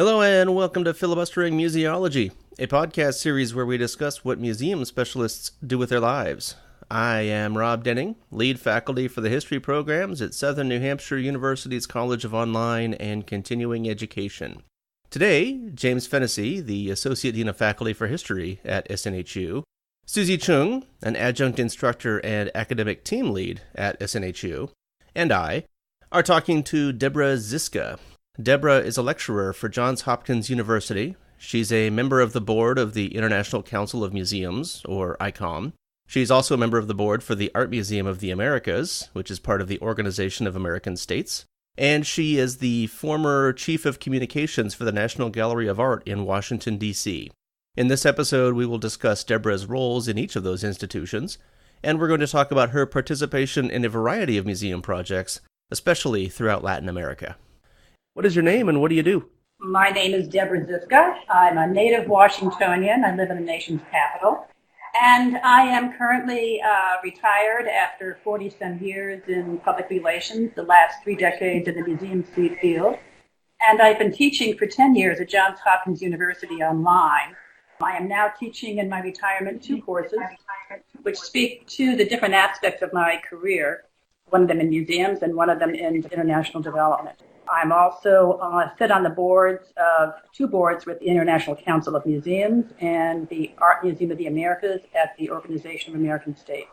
Hello and welcome to Filibustering Museology, a podcast series where we discuss what museum specialists do with their lives. I am Rob Denning, lead faculty for the history programs at Southern New Hampshire University's College of Online and Continuing Education. Today, James Fennessy, the Associate Dean of Faculty for History at SNHU, Susie Chung, an adjunct instructor and academic team lead at SNHU, and I are talking to Deborah Ziska. Deborah is a lecturer for Johns Hopkins University. She's a member of the board of the International Council of Museums, or ICOM. She's also a member of the board for the Art Museum of the Americas, which is part of the Organization of American States. And she is the former Chief of Communications for the National Gallery of Art in Washington, D.C. In this episode, we will discuss Deborah's roles in each of those institutions, and we're going to talk about her participation in a variety of museum projects, especially throughout Latin America. What is your name and what do you do? My name is Deborah Ziska. I'm a native Washingtonian. I live in the nation's capital. And I am currently retired after 40-some years in public relations, the last 3 decades in the museum field. And I've been teaching for 10 years at Johns Hopkins University online. I am now teaching in my retirement 2 courses, which speak to the different aspects of my career, one of them in museums and one of them in international development. I'm also sit on the boards of 2 boards with the International Council of Museums and the Art Museum of the Americas at the Organization of American States.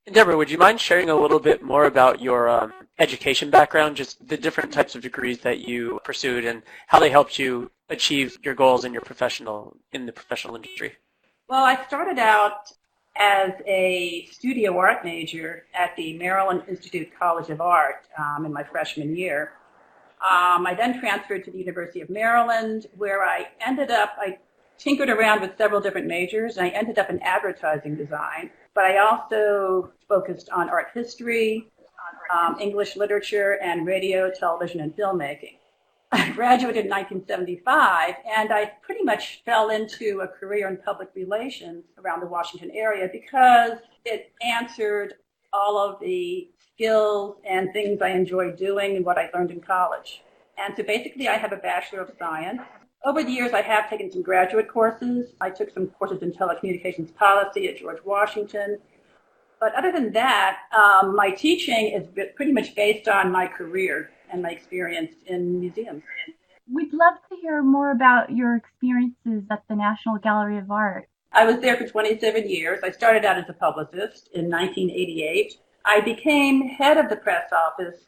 And Deborah, would you mind sharing a little bit more about your education background, just the different types of degrees that you pursued and how they helped you achieve your goals in the professional industry? Well, I started out as a studio art major at the Maryland Institute College of Art in my freshman year. I then transferred to the University of Maryland, where I tinkered around with several different majors, and I ended up in advertising design. But I also focused on art history, English literature, and radio, television, and filmmaking. I graduated in 1975, and I pretty much fell into a career in public relations around the Washington area because it answered all of the skills and things I enjoyed doing and what I learned in college. And so basically I have a Bachelor of Science. Over the years I have taken some graduate courses. I took some courses in telecommunications policy at George Washington. But other than that, my teaching is pretty much based on my career and my experience in museums. We'd love to hear more about your experiences at the National Gallery of Art. I was there for 27 years. I started out as a publicist in 1988. I became head of the press office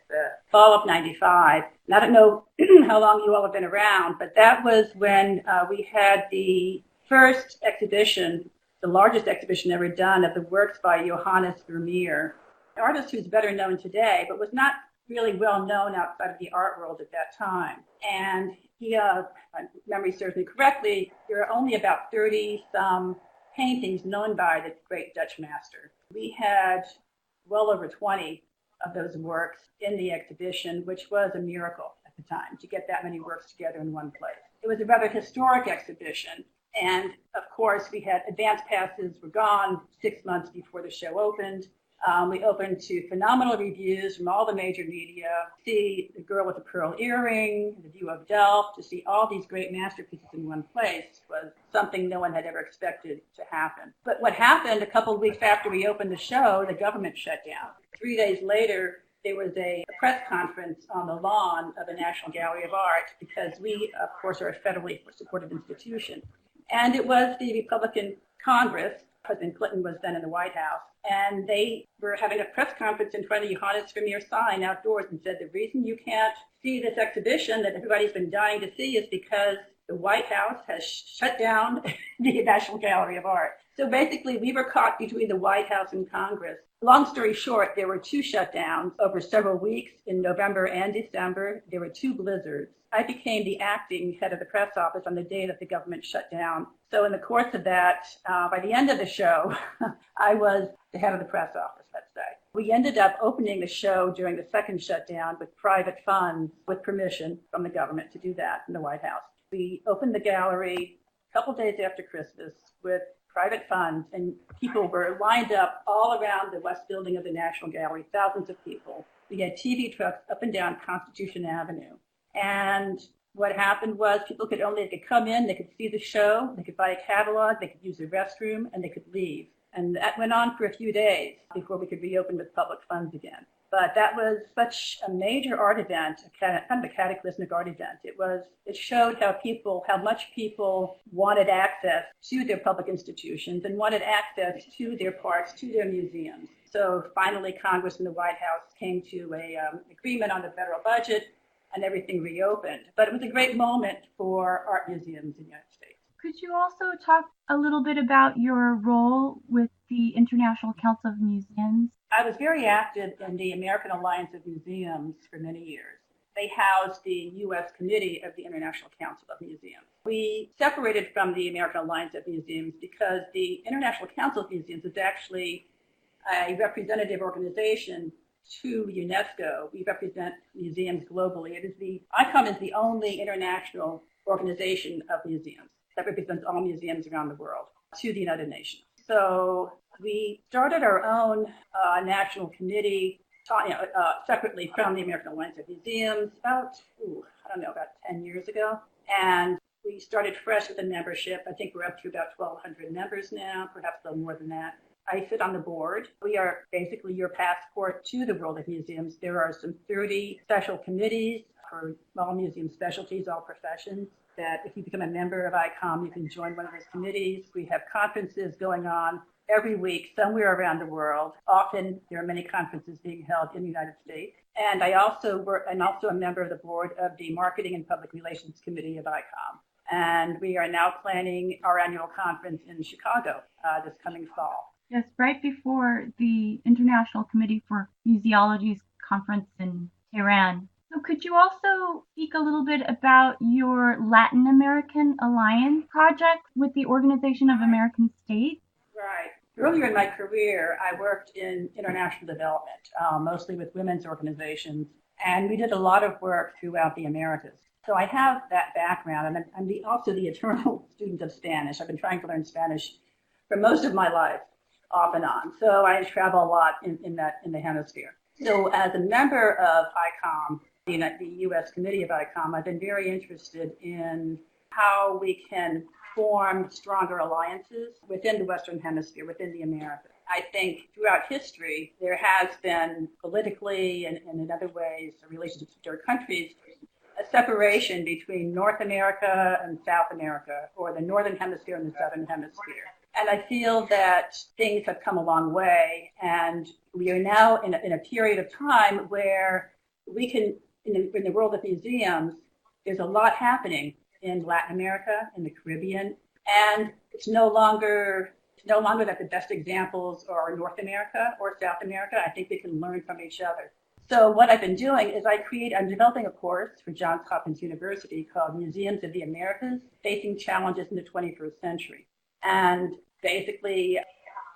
fall of 95. And I don't know how long you all have been around, but that was when we had the first exhibition, the largest exhibition ever done, of the works by Johannes Vermeer, an artist who's better known today, but was not really well known outside of the art world at that time. And he, if my memory serves me correctly, there are only about 30-some paintings known by the great Dutch master. We had well over 20 of those works in the exhibition, which was a miracle at the time, to get that many works together in one place. It was a rather historic exhibition, and of course we had advance passes were gone 6 months before the show opened. We opened to phenomenal reviews from all the major media. To see The Girl with the Pearl Earring, The View of Delft, to see all these great masterpieces in one place was something no one had ever expected to happen. But what happened a couple of weeks after we opened the show, the government shut down. 3 days later, there was a press conference on the lawn of the National Gallery of Art because we, of course, are a federally supported institution. And it was the Republican Congress. President Clinton was then in the White House, and they were having a press conference in front of the Johannes Vermeer sign outdoors and said the reason you can't see this exhibition that everybody's been dying to see is because the White House has shut down the National Gallery of Art. So basically, we were caught between the White House and Congress. Long story short, there were 2 shutdowns over several weeks in November and December. There were 2 blizzards. I became the acting head of the press office on the day that the government shut down. So in the course of that, by the end of the show, I was the head of the press office, let's say. We ended up opening the show during the second shutdown with private funds, with permission from the government to do that in the White House. We opened the gallery a couple days after Christmas with private funds, and people were lined up all around the West Building of the National Gallery, thousands of people. We had TV trucks up and down Constitution Avenue. And What happened was they could come in, they could see the show, they could buy a catalog, they could use the restroom, and they could leave. And that went on for a few days before we could reopen with public funds again. But that was such a major art event, kind of a cataclysmic art event. It showed how much people wanted access to their public institutions and wanted access to their parks, to their museums. So finally, Congress and the White House came to an agreement on the federal budget, and everything reopened. But it was a great moment for art museums in the United States. Could you also talk a little bit about your role with the International Council of Museums? I was very active in the American Alliance of Museums for many years. They housed the U.S. Committee of the International Council of Museums. We separated from the American Alliance of Museums because the International Council of Museums is actually a representative organization to UNESCO. We represent museums globally. ICOM is the only international organization of museums that represents all museums around the world to the United Nations. So we started our own national committee separately from the American Alliance of Museums about 10 years ago. And we started fresh with a membership. I think we're up to about 1,200 members now, perhaps a little more than that. I sit on the board. We are basically your passport to the world of museums. There are some 30 special committees for all museum specialties, all professions, that if you become a member of ICOM, you can join one of those committees. We have conferences going on every week somewhere around the world. Often there are many conferences being held in the United States. And I'm also a member of the board of the Marketing and Public Relations Committee of ICOM. And we are now planning our annual conference in Chicago this coming fall. Yes, right before the International Committee for Museology's conference in Tehran. So could you also speak a little bit about your Latin American Alliance project with the Organization of American States? Right. Earlier in my career, I worked in international development, mostly with women's organizations, and we did a lot of work throughout the Americas. So I have that background, and I'm also the eternal student of Spanish. I've been trying to learn Spanish for most of my life, off and on. So I travel a lot in the hemisphere. So as a member of ICOM, the U.S. Committee of ICOM, I've been very interested in how we can form stronger alliances within the Western Hemisphere, within the Americas. I think throughout history, there has been politically and in other ways, relationships with other countries, a separation between North America and South America, or the Northern Hemisphere and the Southern Hemisphere. And I feel that things have come a long way, and we are now in a period of time where we can, in the world of museums, there's a lot happening in Latin America, in the Caribbean, and it's no longer that the best examples are North America or South America. I think we can learn from each other. So what I've been doing is I'm developing a course for Johns Hopkins University called Museums of the Americas, Facing Challenges in the 21st Century. And basically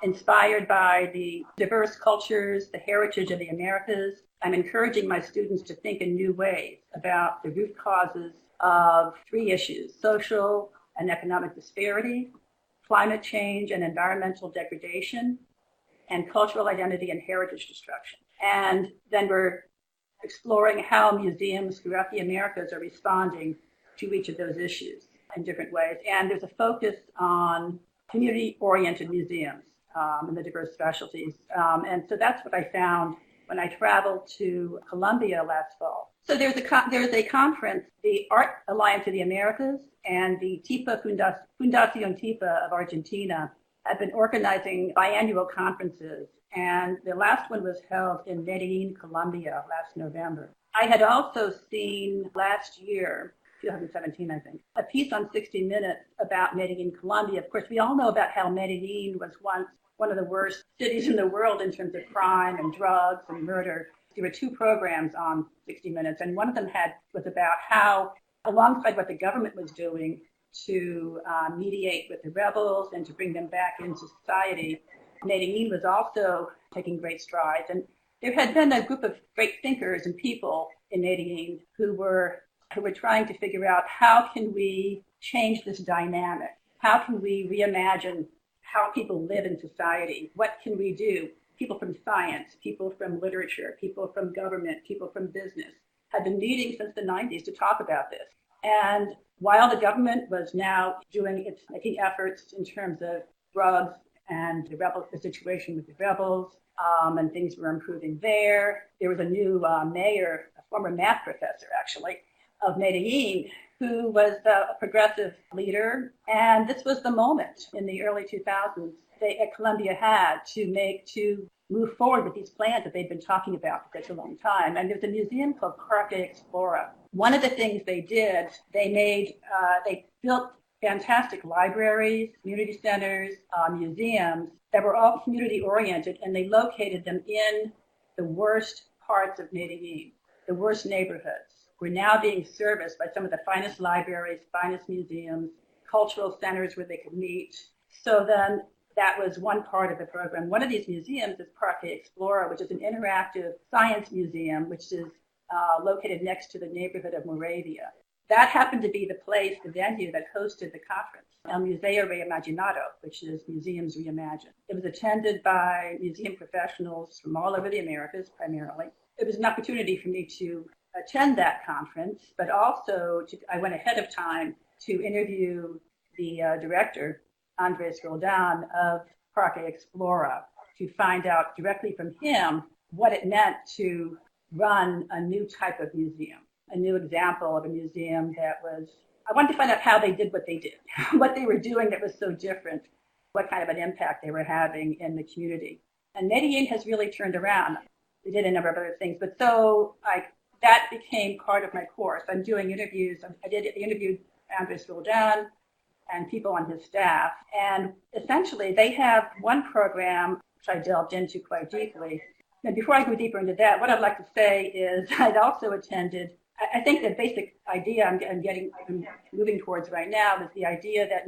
inspired by the diverse cultures, the heritage of the Americas, I'm encouraging my students to think in new ways about the root causes of three issues: social and economic disparity, climate change and environmental degradation, and cultural identity and heritage destruction. And then we're exploring how museums throughout the Americas are responding to each of those issues in different ways. And there's a focus on community-oriented museums and the diverse specialties. And so that's what I found when I traveled to Colombia last fall. So there's a conference, the Art Alliance of the Americas and the Fundación TIPA of Argentina have been organizing biannual conferences. And the last one was held in Medellin, Colombia last November. I had also seen last year, 2017, I think, a piece on 60 Minutes about Medellin, Colombia. Of course, we all know about how Medellin was once one of the worst cities in the world in terms of crime and drugs and murder. There were two programs on 60 Minutes, and one of them was about how, alongside what the government was doing to mediate with the rebels and to bring them back into society, Medellin was also taking great strides. And there had been a group of great thinkers and people in Medellin who were trying to figure out how can we change this dynamic? How can we reimagine how people live in society? What can we do? People from science, people from literature, people from government, people from business have been meeting since the 90s to talk about this. And while the government was now making efforts in terms of drugs and the situation with the rebels, and things were improving there, there was a new mayor, a former math professor actually, of Medellin, who was a progressive leader. And this was the moment in the early 2000s that Colombia had to move forward with these plans that they'd been talking about for such a long time. And there's a museum called Parque Explora. One of the things they did, they built fantastic libraries, community centers, museums that were all community-oriented, and they located them in the worst parts of Medellin, the worst neighborhoods. We're now being serviced by some of the finest libraries, finest museums, cultural centers where they could meet. So then that was one part of the program. One of these museums is Parque Explora, which is an interactive science museum, which is located next to the neighborhood of Moravia. That happened to be the venue that hosted the conference, El Museo Reimaginado, which is Museums Reimagined. It was attended by museum professionals from all over the Americas, primarily. It was an opportunity for me to attend that conference, but also I went ahead of time to interview the director, Andres Roldan, of Parque Explora, to find out directly from him what it meant to run a new type of museum, a new example of a museum I wanted to find out how they did what they did, what they were doing that was so different, what kind of an impact they were having in the community. And Medellin has really turned around. They did a number of other things, but that became part of my course. I'm doing interviews. I interviewed Andres Roldan and people on his staff. And essentially, they have one program, which I delved into quite deeply. And before I go deeper into that, what I'd like to say is I'd also attended, I think the basic idea I'm moving towards right now is the idea that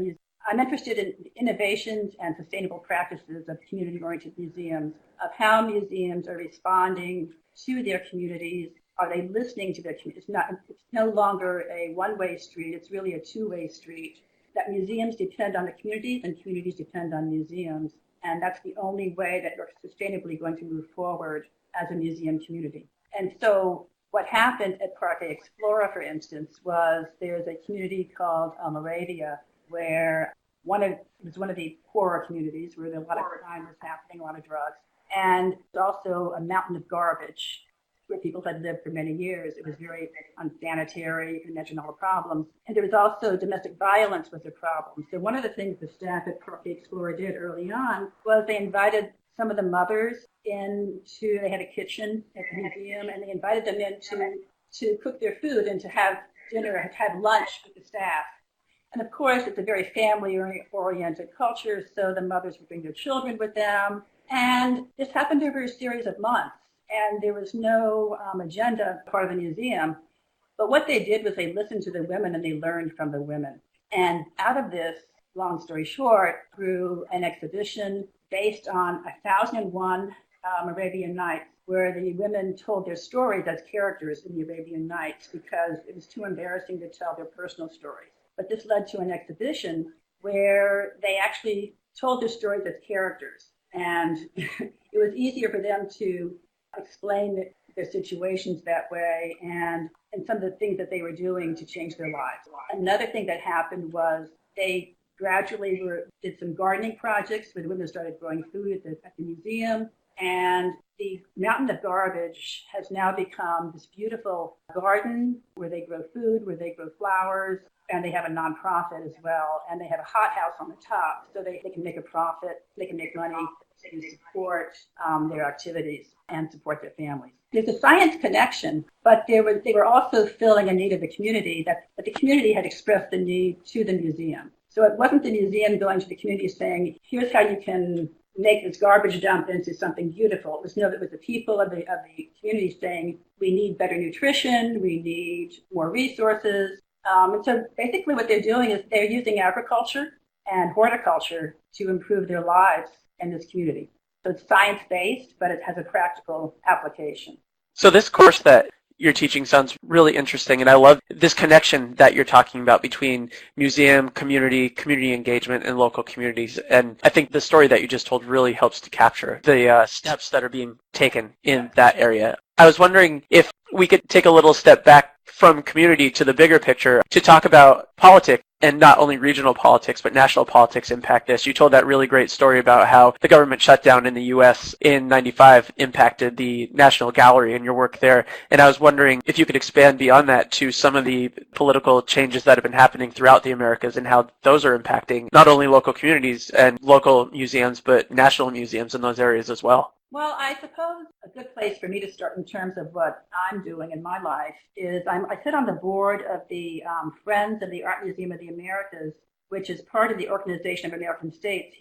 I'm interested in innovations and sustainable practices of community-oriented museums, of how museums are responding to their communities. Are they listening to their communities? It's no longer a one-way street. It's really a two-way street. That museums depend on the communities and communities depend on museums. And that's the only way that we're sustainably going to move forward as a museum community. And so what happened at Parque Explora, for instance, was there's a community called Moravia, where it was one of the poorer communities where a lot of crime was happening, a lot of drugs. And it's also a mountain of garbage where people had lived for many years. It was very unsanitary. You can imagine all the problems. And there was also domestic violence was a problem. So one of the things the staff at Parque Explorer did early on was they invited some of the mothers they had a kitchen at the museum, and they invited them in to cook their food and to have dinner, have lunch with the staff. And of course, it's a very family-oriented culture, so the mothers would bring their children with them. And this happened over a series of months. And there was no agenda part of the museum. But what they did was they listened to the women and they learned from the women. And out of this, long story short, grew an exhibition based on 1001 Arabian Nights, where the women told their stories as characters in the Arabian Nights because it was too embarrassing to tell their personal stories. But this led to an exhibition where they actually told their stories as characters. And it was easier for them to explain their situations that way and some of the things that they were doing to change their lives. Another thing that happened was they gradually did some gardening projects where the women started growing food at the museum. And the mountain of garbage has now become this beautiful garden where they grow food, where they grow flowers, and they have a nonprofit as well. And they have a hothouse on the top so they can make a profit, they can make money to support their activities and support their families. There's a science connection, but they were also filling a need of the community that the community had expressed the need to the museum. So it wasn't the museum going to the community saying, here's how you can make this garbage dump into something beautiful. It was the people of the community saying, we need better nutrition, we need more resources. And so basically what they're doing is they're using agriculture and horticulture to improve their lives in this community. So it's science-based, but it has a practical application. So this course that you're teaching sounds really interesting, and I love this connection that you're talking about between museum, community engagement, and local communities. And I think the story that you just told really helps to capture the steps that are being taken in that area. I was wondering if we could take a little step back from community to the bigger picture to talk about politics, and not only regional politics, but national politics impact this. You told that really great story about how the government shutdown in the U.S. in 95 impacted the National Gallery and your work there. And I was wondering if you could expand beyond that to some of the political changes that have been happening throughout the Americas and how those are impacting not only local communities and local museums, but national museums in those areas as well. Well, I suppose a good place for me to start in terms of what I'm doing in my life is I sit on the board of the Friends of the Art Museum of the Americas, which is part of the Organization of American States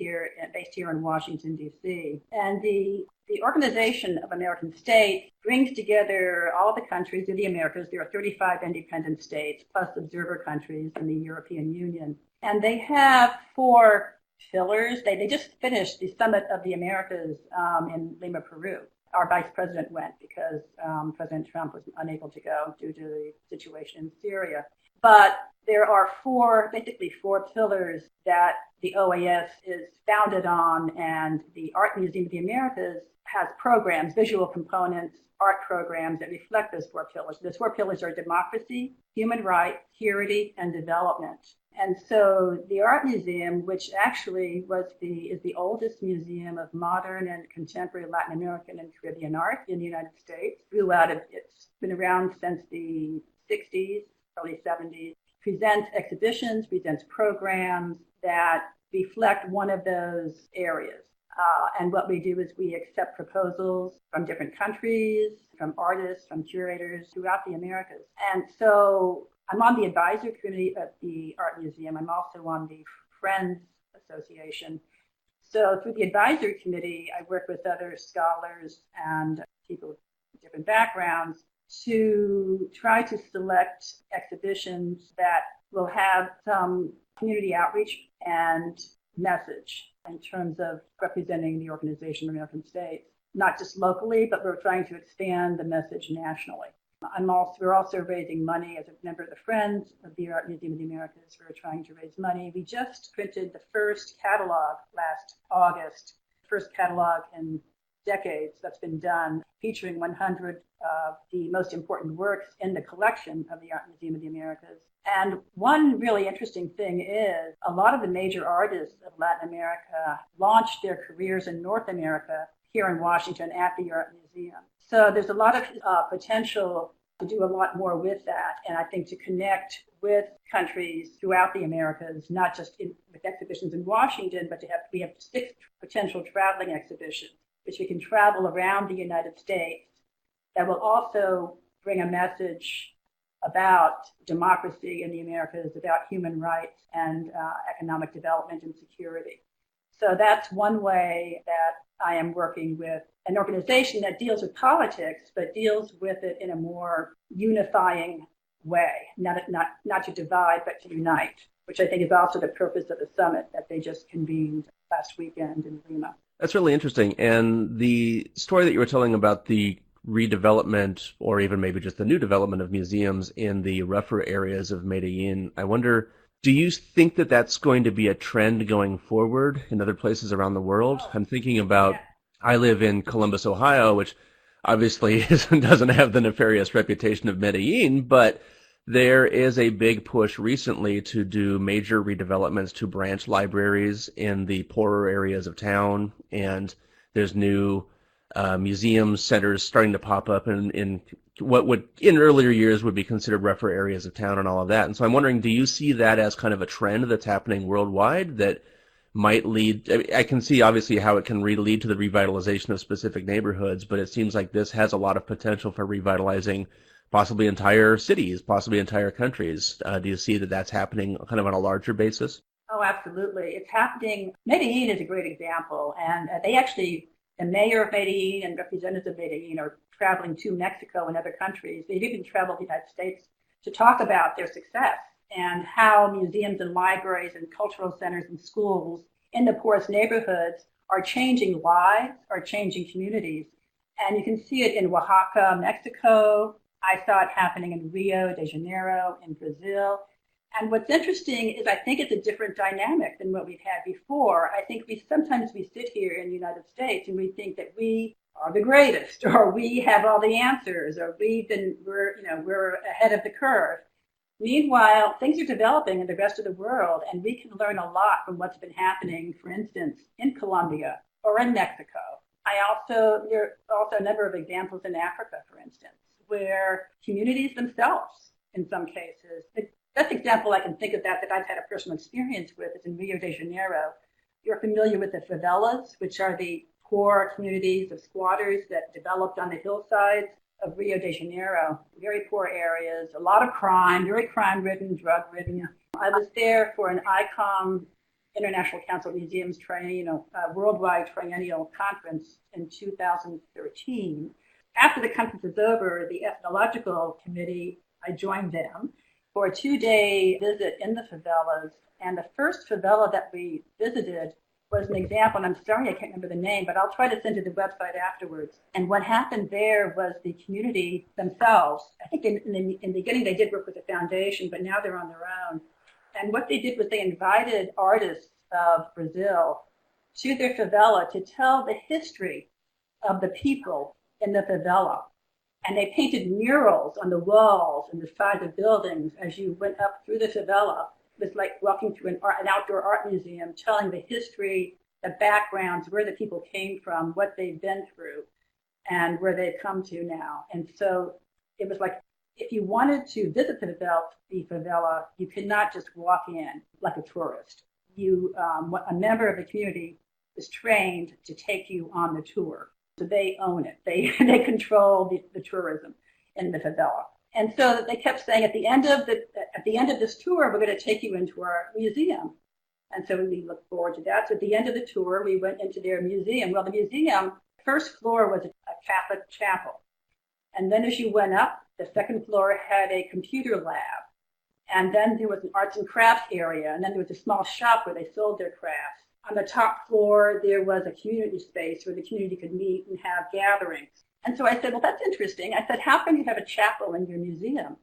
based here in Washington, D.C. And the Organization of American States brings together all the countries of the Americas. There are 35 independent states, plus observer countries in the European Union. And they have 4 pillars. They just finished the Summit of the Americas in Lima, Peru. Our vice president went because President Trump was unable to go due to the situation in Syria. But there are basically four pillars that the OAS is founded on, and the Art Museum of the Americas has programs, visual components, art programs that reflect those 4 pillars. Those 4 pillars are democracy, human rights, security, and development. And so the Art Museum, which actually is the oldest museum of modern and contemporary Latin American and Caribbean art in the United States, it's been around since the 60s, early 70s, presents exhibitions, presents programs that reflect one of those areas. And what we do is we accept proposals from different countries, from artists, from curators throughout the Americas. And so I'm on the advisory committee of the Art Museum. I'm also on the Friends Association. So through the advisory committee, I work with other scholars and people with different backgrounds to try to select exhibitions that will have some community outreach and message in terms of representing the Organization of American States, not just locally, but we're trying to expand the message nationally. We're also raising money as a member of the Friends of the Art Museum of the Americas. We're trying to raise money. We just printed the first catalog last August, first catalog in decades that's been done, featuring 100 of the most important works in the collection of the Art Museum of the Americas. And one really interesting thing is a lot of the major artists of Latin America launched their careers in North America here in Washington at the Art Museum. So there's a lot of potential to do a lot more with that, and I think to connect with countries throughout the Americas, not just with exhibitions in Washington, but we have 6 potential traveling exhibitions, which we can travel around the United States that will also bring a message about democracy in the Americas, about human rights and economic development and security. So that's one way that I am working with an organization that deals with politics, but deals with it in a more unifying way, not to divide, but to unite, which I think is also the purpose of the summit that they just convened last weekend in Lima. That's really interesting. And the story that you were telling about the redevelopment, or even maybe just the new development of museums in the rougher areas of Medellin, I wonder, do you think that that's going to be a trend going forward in other places around the world? I'm thinking about, I live in Columbus, Ohio, which obviously doesn't have the nefarious reputation of Medellin, but there is a big push recently to do major redevelopments to branch libraries in the poorer areas of town, and there's new museum centers starting to pop up in what would in earlier years would be considered rougher areas of town and all of that. And so I'm wondering, do you see that as kind of a trend that's happening worldwide that might lead, I can see obviously how it can lead to the revitalization of specific neighborhoods, but it seems like this has a lot of potential for revitalizing possibly entire cities, possibly entire countries. Do you see that that's happening kind of on a larger basis? Oh, absolutely. It's happening. Medellin is a great example, and the mayor of Medellin and representatives of Medellin are traveling to Mexico and other countries. They've even traveled to the United States to talk about their success and how museums and libraries and cultural centers and schools in the poorest neighborhoods are changing lives, are changing communities. And you can see it in Oaxaca, Mexico. I saw it happening in Rio de Janeiro in Brazil. And what's interesting is I think it's a different dynamic than what we've had before. I think sometimes we sit here in the United States and we think that we are the greatest, or we have all the answers, or we're ahead of the curve. Meanwhile, things are developing in the rest of the world, and we can learn a lot from what's been happening, for instance, in Colombia or in Mexico. There are also a number of examples in Africa, for instance, where communities themselves, in some cases, the best example I can think of that I've had a personal experience with is in Rio de Janeiro. You're familiar with the favelas, which are the poor communities of squatters that developed on the hillsides of Rio de Janeiro. Very poor areas, a lot of crime, very crime-ridden, drug-ridden. I was there for an ICOM, International Council of Museums worldwide triennial conference in 2013. After the conference was over, the ethnological committee, I joined them for a 2-day visit in the favelas. And the first favela that we visited was an example, and I'm sorry I can't remember the name, but I'll try to send you the website afterwards. And what happened there was the community themselves, I think in the beginning they did work with the foundation, but now they're on their own. And what they did was they invited artists of Brazil to their favela to tell the history of the people in the favela. And they painted murals on the walls and the sides of buildings as you went up through the favela. It was like walking through an outdoor art museum, telling the history, the backgrounds, where the people came from, what they've been through, and where they've come to now. And so it was like, if you wanted to visit the favela, you could not just walk in like a tourist. A member of the community is trained to take you on the tour. So they own it. They control the tourism in the favela. And so they kept saying, at the end of this tour, we're going to take you into our museum. And so we looked forward to that. So at the end of the tour, we went into their museum. Well, the museum, first floor was a Catholic chapel. And then as you went up, the second floor had a computer lab. And then there was an arts and crafts area. And then there was a small shop where they sold their crafts. On the top floor, there was a community space where the community could meet and have gatherings. And so I said, well, that's interesting. I said, how can you have a chapel in your museum?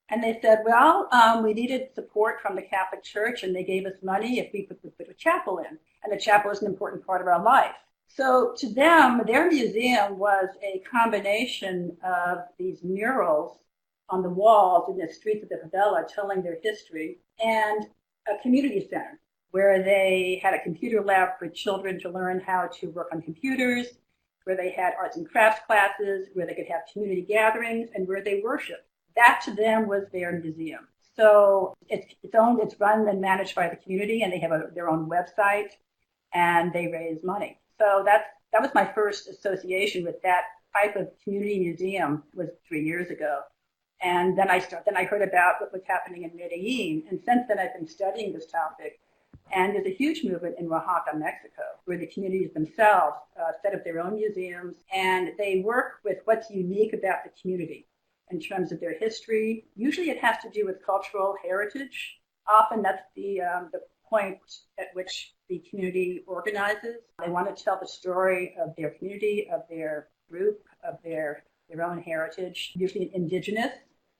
And they said, well, we needed support from the Catholic Church, and they gave us money if we could put a chapel in. And the chapel is an important part of our life. So to them, their museum was a combination of these murals on the walls in the streets of the favela telling their history, and a community center where they had a computer lab for children to learn how to work on computers, where they had arts and crafts classes, where they could have community gatherings, and where they worshiped. That to them was their museum. So it's run and managed by the community, and they have their own website, and they raise money. So that was my first association with that type of community museum, was 3 years ago. And then I heard about what was happening in Medellin, and since then I've been studying this topic. And there's a huge movement in Oaxaca, Mexico, where the communities themselves set up their own museums, and they work with what's unique about the community in terms of their history. Usually it has to do with cultural heritage. Often that's the point at which the community organizes. They want to tell the story of their community, of their group, of their own heritage, usually indigenous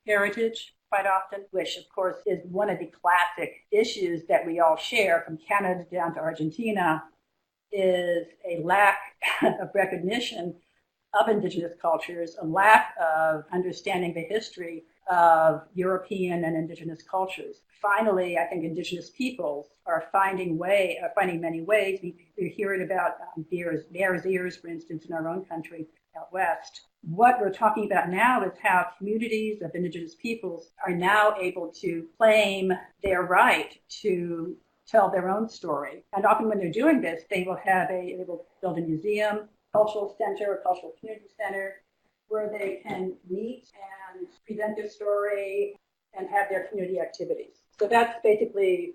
heritage, quite often, which of course is one of the classic issues that we all share from Canada down to Argentina, is a lack of recognition of indigenous cultures, a lack of understanding the history of European and indigenous cultures. Finally, I think indigenous peoples are finding many ways. We're hearing about bears' ears, for instance, in our own country out west. What we're talking about now is how communities of indigenous peoples are now able to claim their right to tell their own story. And often when they're doing this, they will build a museum, cultural center, a cultural community center, where they can meet and present their story and have their community activities. So that's basically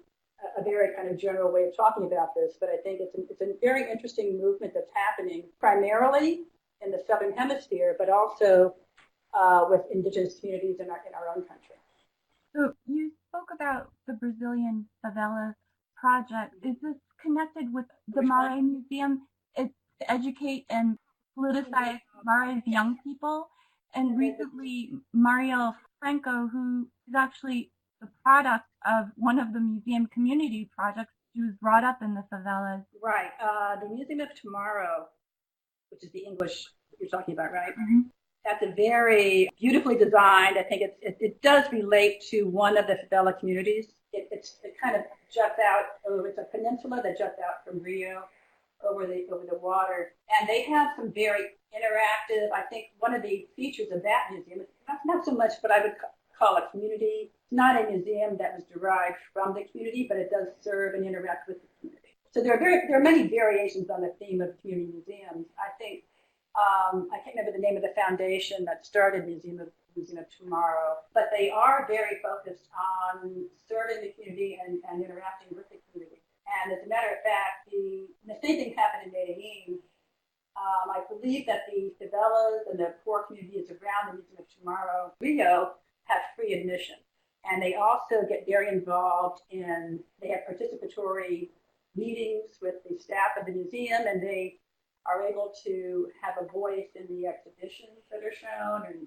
a very kind of general way of talking about this, but I think it's a very interesting movement that's happening primarily in the Southern Hemisphere, but also with indigenous communities in our own country. So you spoke about the Brazilian favela project. Is this connected with the Mare Museum? It's to educate and politicize Mare's young people. And recently, Mario Franco, who is actually the product of one of the museum community projects, he was brought up in the favelas. Right. The Museum of Tomorrow, which is the English you're talking about, right? Mm-hmm. That's a very beautifully designed. I think it does relate to one of the favela communities. It kind of juts out. It's a peninsula that juts out from Rio over the water, and they have some very interactive. I think one of the features of that museum is not so much, but I would call it community. It's not a museum that was derived from the community, but it does serve and interact with the community. So there are many variations on the theme of community museums. I think I can't remember the name of the foundation that started Museum of Tomorrow, but they are very focused on serving the community and interacting with the community. And as a matter of fact, the same thing happened in Medellin. I believe that the favelas and the poor communities around the Museum of Tomorrow, Rio, have free admission. And they also get very involved they have participatory meetings with the staff of the museum, and they are able to have a voice in the exhibitions that are shown and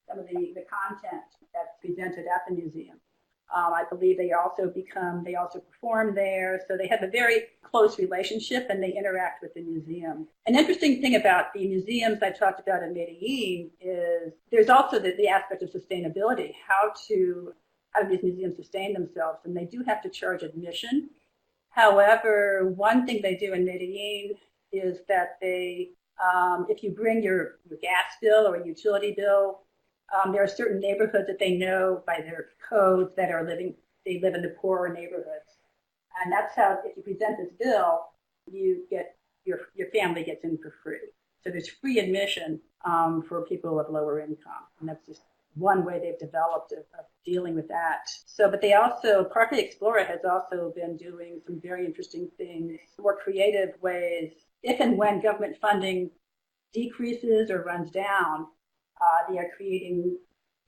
some of the content that's presented at the museum. I believe they also perform there, so they have a very close relationship and they interact with the museum. An interesting thing about the museums I talked about in Medellin is there's also the aspect of sustainability, how do these museums sustain themselves, and they do have to charge admission. However, one thing they do in Medellin is that if you bring your gas bill or utility bill, there are certain neighborhoods that they know by their codes that they live in the poorer neighborhoods. And that's how, if you present this bill, your family gets in for free. So there's free admission for people of lower income. And that's just one way they've developed of dealing with that. But they also, Parque Explorer has also been doing some very interesting things, more creative ways. If and when government funding decreases or runs down, they are creating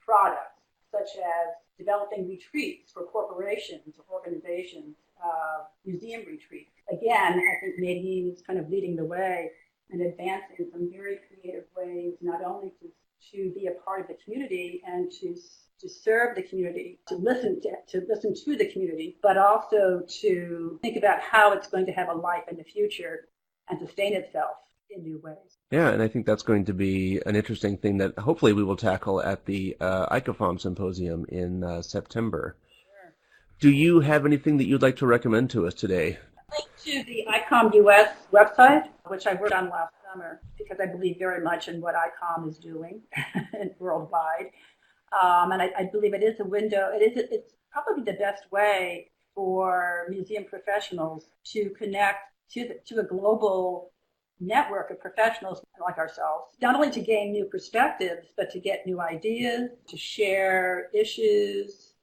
products such as developing retreats for corporations or organizations, museum retreats. Again, I think Medellin is kind of leading the way and advancing some very creative ways, not only to be a part of the community and to serve the community, to listen to the community, but also to think about how it's going to have a life in the future and sustain itself in new ways. Yeah, and I think that's going to be an interesting thing that hopefully we will tackle at the ICOFOM Symposium in September. Sure. Do you have anything that you'd like to recommend to us today? Link to the ICOM US website, which I worked on last summer, because I believe very much in what ICOM is doing worldwide. And I believe it is a window. It's probably the best way for museum professionals to connect to a global network of professionals like ourselves, not only to gain new perspectives, but to get new ideas, to share issues,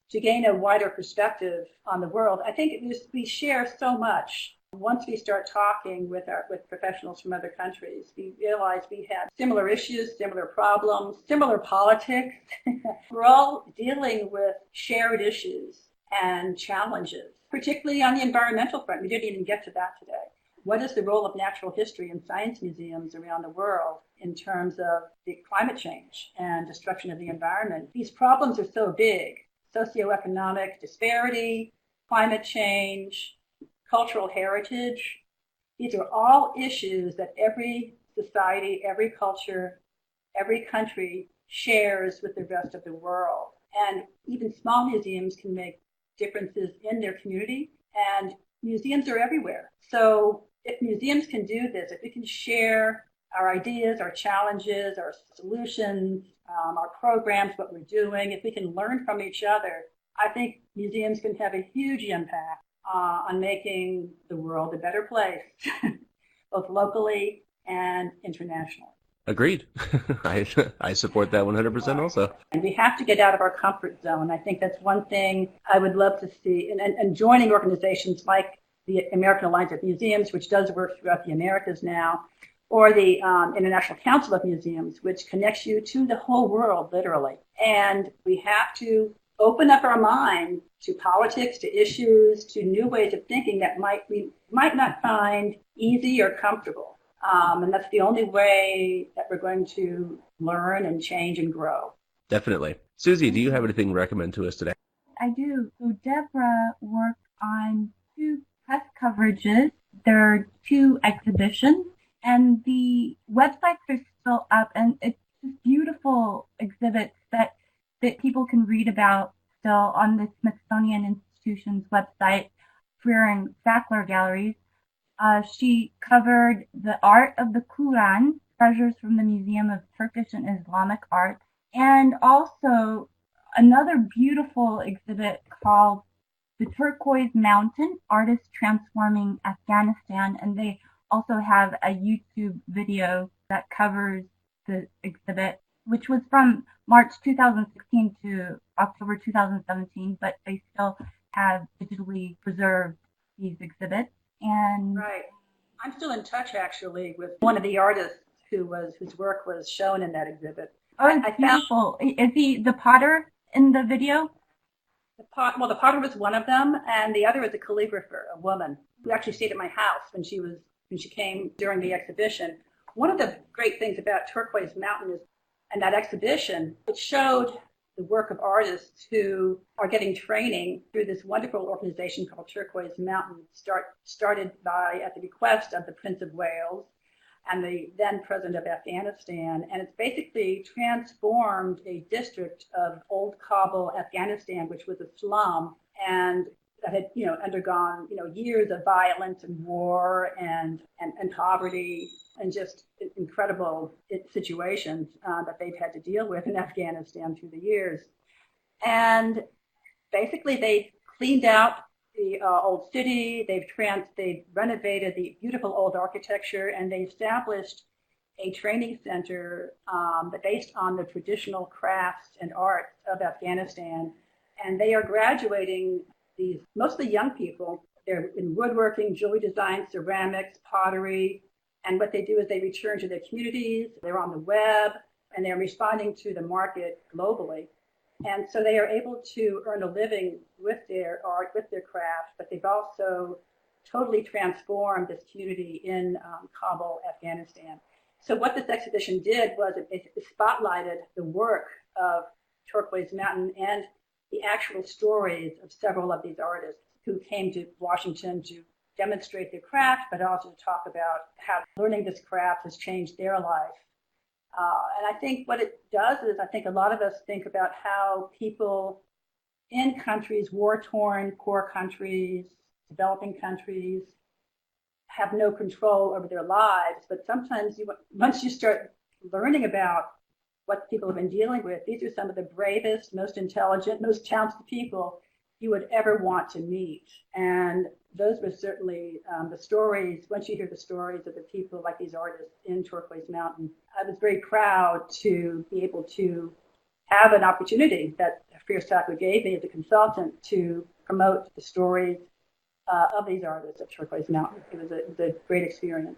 to gain a wider perspective on the world. I think we share so much. Once we start talking with professionals from other countries, we realize we have similar issues, similar problems, similar politics. We're all dealing with shared issues and challenges, particularly on the environmental front. We didn't even get to that today. What is the role of natural history and science museums around the world in terms of the climate change and destruction of the environment? These problems are so big: socioeconomic disparity, climate change, cultural heritage. These are all issues that every society, every culture, every country shares with the rest of the world. And even small museums can make differences in their community, and museums are everywhere. So if museums can do this, if we can share our ideas, our challenges, our solutions, our programs, what we're doing, if we can learn from each other, I think museums can have a huge impact on making the world a better place, both locally and internationally. Agreed. I support that 100% also. And we have to get out of our comfort zone. I think that's one thing I would love to see. And joining organizations like the American Alliance of Museums, which does work throughout the Americas now, or the International Council of Museums, which connects you to the whole world, literally. And we have to open up our mind to politics, to issues, to new ways of thinking that we might not find easy or comfortable. And that's the only way that we're going to learn and change and grow. Definitely. Susie, do you have anything to recommend to us today? I do. So Deborah worked on 2 press coverages. There are 2 exhibitions, and the websites are still up, and it's just beautiful exhibits that people can read about still on the Smithsonian Institution's website, Freer and Sackler Galleries. She covered the art of the Quran, treasures from the Museum of Turkish and Islamic Art, and also another beautiful exhibit called the Turquoise Mountain, Artists Transforming Afghanistan, and they also have a YouTube video that covers the exhibit, which was from March 2016 to October 2017, but they still have digitally preserved these exhibits. And right, I'm still in touch actually with one of the artists whose work was shown in that exhibit. Oh, it's beautiful. Is he the potter in the video? The potter was one of them, and the other is a calligrapher, a woman who actually stayed at my house when she came during the exhibition. One of the great things about Turquoise Mountain and that exhibition, it showed the work of artists who are getting training through this wonderful organization called Turquoise Mountain, started at the request of the Prince of Wales and the then president of Afghanistan. And it's basically transformed a district of old Kabul, Afghanistan, which was a slum and that had, undergone, years of violence and war and poverty and just incredible situations that they've had to deal with in Afghanistan through the years. And basically they cleaned out the old city, they've renovated the beautiful old architecture, and they established a training center based on the traditional crafts and arts of Afghanistan. And they are graduating these mostly young people. They're in woodworking, jewelry design, ceramics, pottery. And what they do is they return to their communities, they're on the web, and they're responding to the market globally. And so they are able to earn a living with their art, with their craft, but they've also totally transformed this community in Kabul, Afghanistan. So what this exhibition did was it spotlighted the work of Turquoise Mountain and the actual stories of several of these artists who came to Washington to demonstrate their craft, but also to talk about how learning this craft has changed their life. And I think what it does is I think a lot of us think about how people in countries, war-torn, poor countries, developing countries, have no control over their lives. But sometimes once you start learning about what people have been dealing with, these are some of the bravest, most intelligent, most talented people you would ever want to meet. And those were certainly the stories. Once you hear the stories of the people like these artists in Turquoise Mountain, I was very proud to be able to have an opportunity that Freer Sackler gave me as a consultant to promote the stories of these artists at Turquoise Mountain. It was a great experience.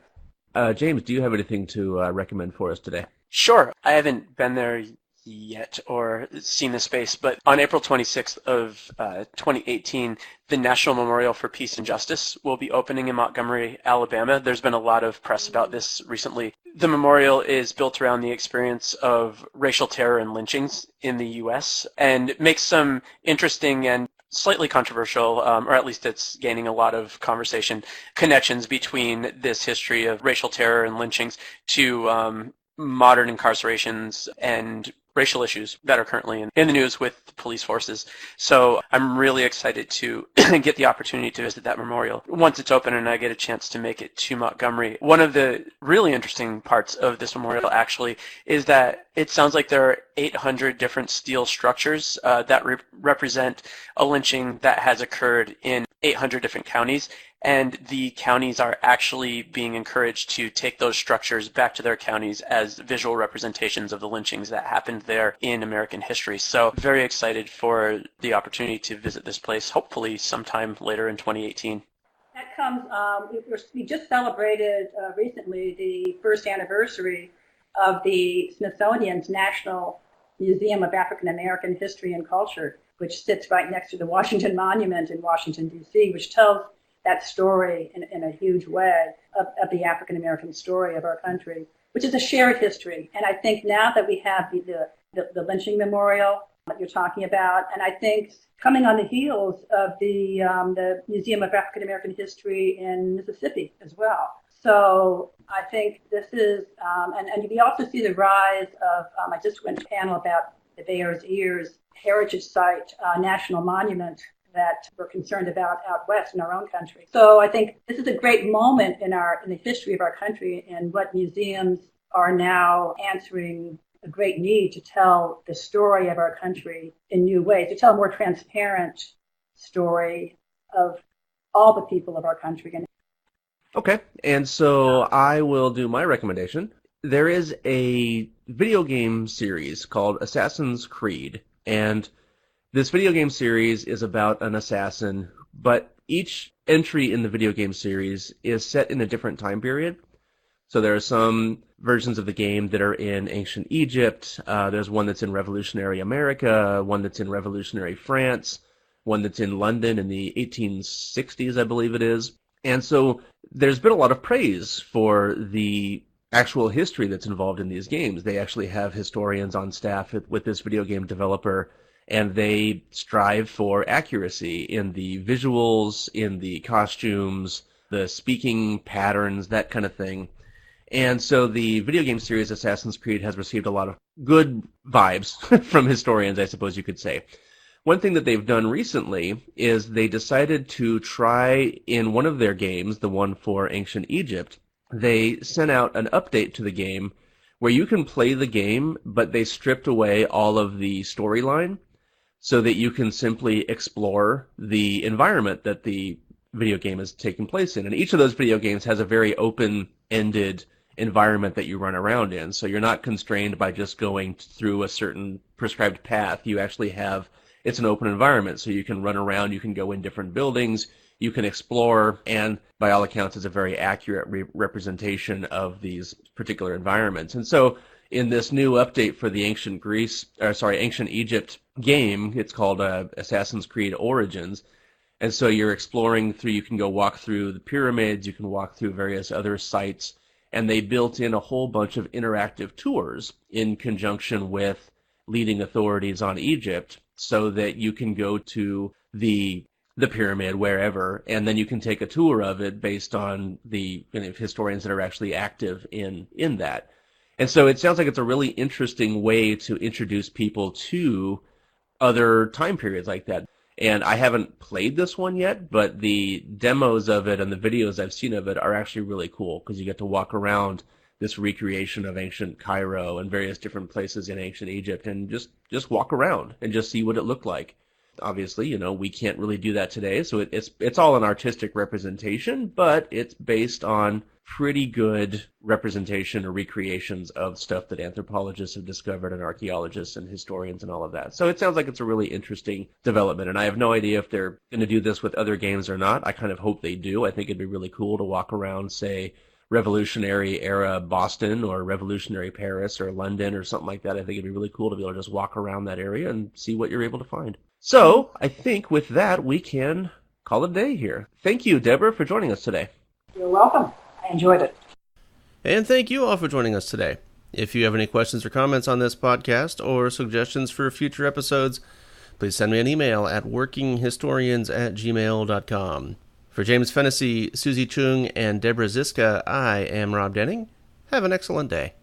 James, do you have anything to recommend for us today? Sure. I haven't been there yet or seen the space, but on April 26th of 2018, the National Memorial for Peace and Justice will be opening in Montgomery, Alabama. There's been a lot of press about this recently. The memorial is built around the experience of racial terror and lynchings in the U.S. and makes some interesting and slightly controversial, or at least it's gaining a lot of conversation, connections between this history of racial terror and lynchings to modern incarcerations and racial issues that are currently in the news with police forces. So I'm really excited to get the opportunity to visit that memorial once it's open and I get a chance to make it to Montgomery. One of the really interesting parts of this memorial actually is that it sounds like there are 800 different steel structures that represent a lynching that has occurred in 800 different counties. And the counties are actually being encouraged to take those structures back to their counties as visual representations of the lynchings that happened there in American history. So very excited for the opportunity to visit this place, hopefully sometime later in 2018. That comes, we just celebrated recently the first anniversary of the Smithsonian's National Museum of African American History and Culture, which sits right next to the Washington Monument in Washington, D.C., which tells that story in a huge way of the African American story of our country, which is a shared history. And I think now that we have the lynching memorial, that you're talking about. And I think coming on the heels of the Museum of African American History in Mississippi as well. So I think this is, and we also see the rise of, I just went to a panel about the Bears Ears Heritage Site National Monument that we're concerned about out west in our own country. So I think this is a great moment in the history of our country, and what museums are now answering a great need to tell the story of our country in new ways, to tell a more transparent story of all the people of our country. Okay, and so I will do my recommendation. There is a video game series called Assassin's Creed, and this video game series is about an assassin, but each entry in the video game series is set in a different time period. So there are some versions of the game that are in ancient Egypt. There's one that's in revolutionary America, one that's in revolutionary France, one that's in London in the 1860s, I believe it is. And so there's been a lot of praise for the actual history that's involved in these games. They actually have historians on staff with this video game developer, and they strive for accuracy in the visuals, in the costumes, the speaking patterns, that kind of thing. And so the video game series Assassin's Creed has received a lot of good vibes from historians, I suppose you could say. One thing that they've done recently is they decided to try in one of their games, the one for ancient Egypt, they sent out an update to the game where you can play the game, but they stripped away all of the storyline so that you can simply explore the environment that the video game is taking place in. And each of those video games has a very open-ended environment that you run around in. So you're not constrained by just going through a certain prescribed path. You actually have, it's an open environment, so you can run around, you can go in different buildings, you can explore, and by all accounts it's a very accurate representation of these particular environments. And so in this new update for the ancient Egypt game, it's called Assassin's Creed Origins. And so you're exploring through, you can go walk through the pyramids, you can walk through various other sites, and they built in a whole bunch of interactive tours in conjunction with leading authorities on Egypt so that you can go to the pyramid wherever, and then you can take a tour of it based on the historians that are actually active in that. And so it sounds like it's a really interesting way to introduce people to other time periods like that. And I haven't played this one yet, but the demos of it and the videos I've seen of it are actually really cool because you get to walk around this recreation of ancient Cairo and various different places in ancient Egypt and just walk around and just see what it looked like. Obviously, we can't really do that today, so it's all an artistic representation, but it's based on pretty good representation or recreations of stuff that anthropologists have discovered and archaeologists and historians and all of that. So it sounds like it's a really interesting development, and I have no idea if they're going to do this with other games or not. I kind of hope they do. I think it'd be really cool to walk around, say, Revolutionary era Boston or Revolutionary Paris or London or something like that. I think it'd be really cool to be able to just walk around that area and see what you're able to find. So I think with that, we can call it a day here. Thank you, Deborah, for joining us today. You're welcome. I enjoyed it. And thank you all for joining us today. If you have any questions or comments on this podcast or suggestions for future episodes, please send me an email at workinghistorians@gmail.com. For James Fennessy, Susie Chung, and Deborah Ziska, I am Rob Denning. Have an excellent day.